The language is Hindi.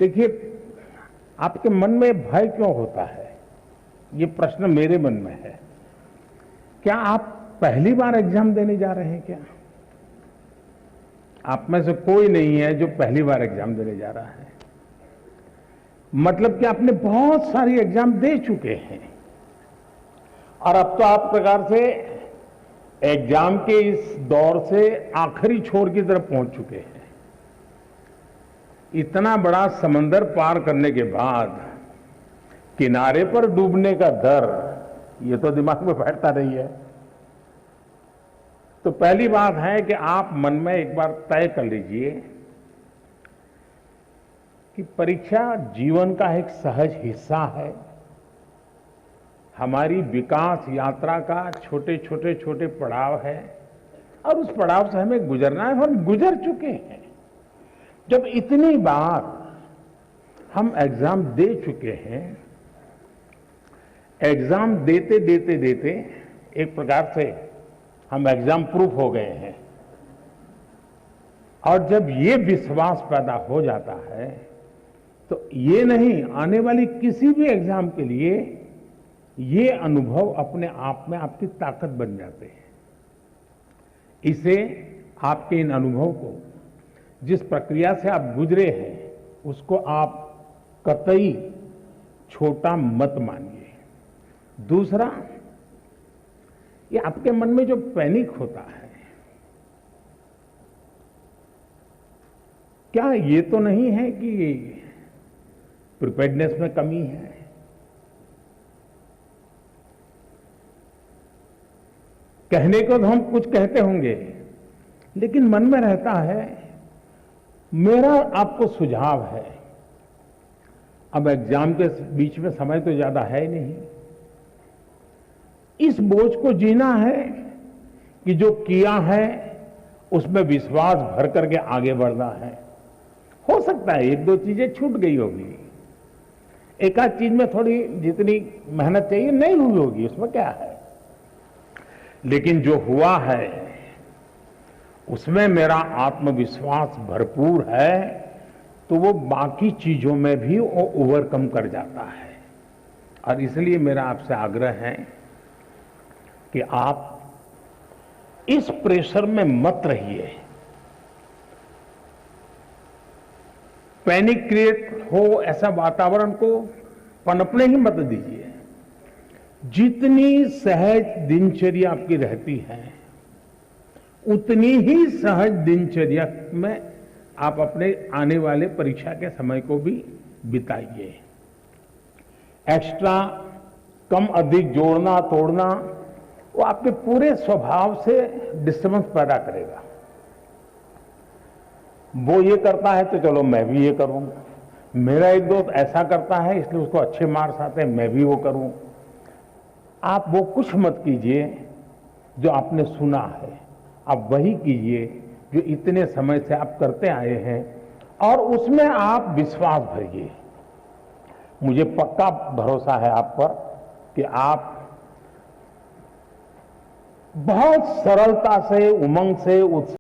देखिए, आपके मन में भय क्यों होता है, ये प्रश्न मेरे मन में है। क्या आप पहली बार एग्जाम देने जा रहे हैं क्या? आप में से कोई नहीं है जो पहली बार एग्जाम देने जा रहा है। मतलब कि आपने बहुत सारी एग्जाम दे चुके हैं और अब तो आप प्रकार से एग्जाम के इस दौर से आखिरी छोर की तरफ पहुंच चुके हैं। इतना बड़ा समंदर पार करने के बाद किनारे पर डूबने का डर, ये तो दिमाग में बैठता नहीं है। तो पहली बात है कि आप मन में एक बार तय कर लीजिए कि परीक्षा जीवन का एक सहज हिस्सा है। हमारी विकास यात्रा का छोटे छोटे पड़ाव है और उस पड़ाव से हमें गुजरना है। हम गुजर चुके हैं। जब इतनी बार हम एग्जाम दे चुके हैं, एग्जाम देते देते देते एक प्रकार से हम एग्जाम प्रूफ हो गए हैं। और जब ये विश्वास पैदा हो जाता है तो ये नहीं, आने वाली किसी भी एग्जाम के लिए ये अनुभव अपने आप में आपकी ताकत बन जाते हैं। इसे, आपके इन अनुभव को, जिस प्रक्रिया से आप गुजरे हैं, उसको आप कतई छोटा मत मानिए। दूसरा, ये आपके मन में जो पैनिक होता है, क्या ये तो नहीं है कि प्रिपेयर्डनेस में कमी है? कहने को तो हम कुछ कहते होंगे, लेकिन मन में रहता है। मेरा आपको सुझाव है, अब एग्जाम के बीच में समय तो ज्यादा है नहीं, इस बोझ को जीना है कि जो किया है उसमें विश्वास भर करके आगे बढ़ना है। हो सकता है एक दो चीजें छूट गई होगी, एक आध चीज में थोड़ी जितनी मेहनत चाहिए नहीं हुई होगी, उसमें क्या है। लेकिन जो हुआ है उसमें मेरा आत्मविश्वास भरपूर है, तो वो बाकी चीजों में भी वो ओवरकम कर जाता है। और इसलिए मेरा आपसे आग्रह है कि आप इस प्रेशर में मत रहिए। पैनिक क्रिएट हो ऐसा वातावरण को पनपने ही मत दीजिए। जितनी सहज दिनचर्या आपकी रहती है, उतनी ही सहज दिनचर्या में आप अपने आने वाले परीक्षा के समय को भी बिताइए। एक्स्ट्रा, कम अधिक, जोड़ना तोड़ना, वो आपके पूरे स्वभाव से डिस्टर्बेंस पैदा करेगा। वो ये करता है तो चलो मैं भी ये करूंगा, मेरा एक दोस्त ऐसा करता है इसलिए उसको अच्छे मार्क्स आते हैं, मैं भी वो करूं। आप वो कुछ मत कीजिए जो आपने सुना है, आप वही कीजिए जो इतने समय से आप करते आए हैं, और उसमें आप विश्वास भरिए। मुझे पक्का भरोसा है आप पर कि आप बहुत सरलता से, उमंग से, उत्साह